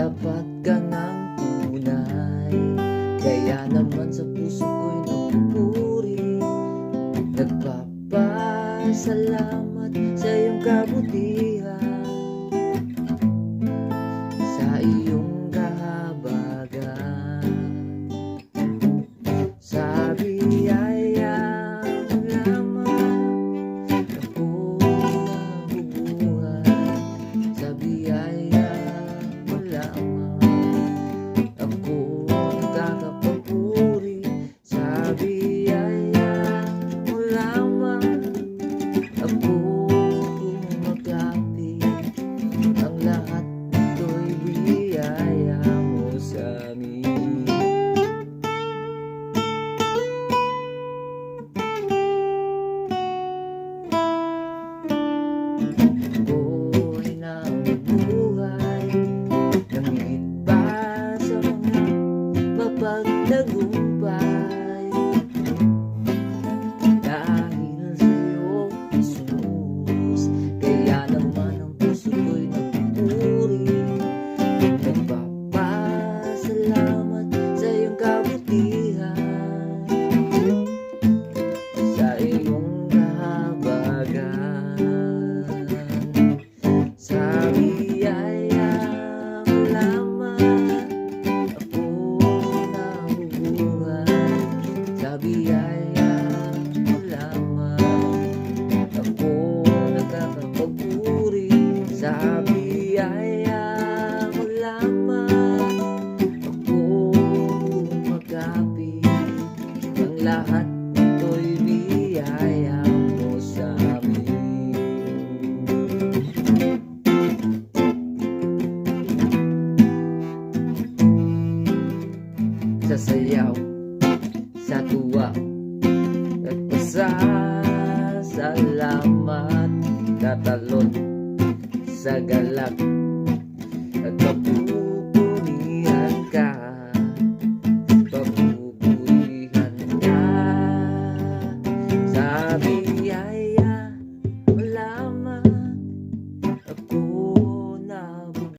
tapat ka ng tunay, kaya naman sa puso ko'y nagpupuri. Nagpapasalamat sa iyong kabutihan, sa iyong kahabagan, sa biyaya mo lamang ako nabubuhay, sa biyaya mo lamang ako nakakapagpuri, sa biyaya mo lamang ako kumakapit. Ang lahat ito'y biyaya mo sa amin. Ako'y nabubuhay ng higit pa sa mga mapagtagumpay, dahil sa'yo, Jesus. Kaya naman ang puso ko'y nagpupuri. Nagpapasalamat sa iyong kabutihan, sa iyong kahabagan, sa biyaya mo lamang ako nabubuhay, sa biyaya mo lamang ako nakakapagpuri, sa biyaya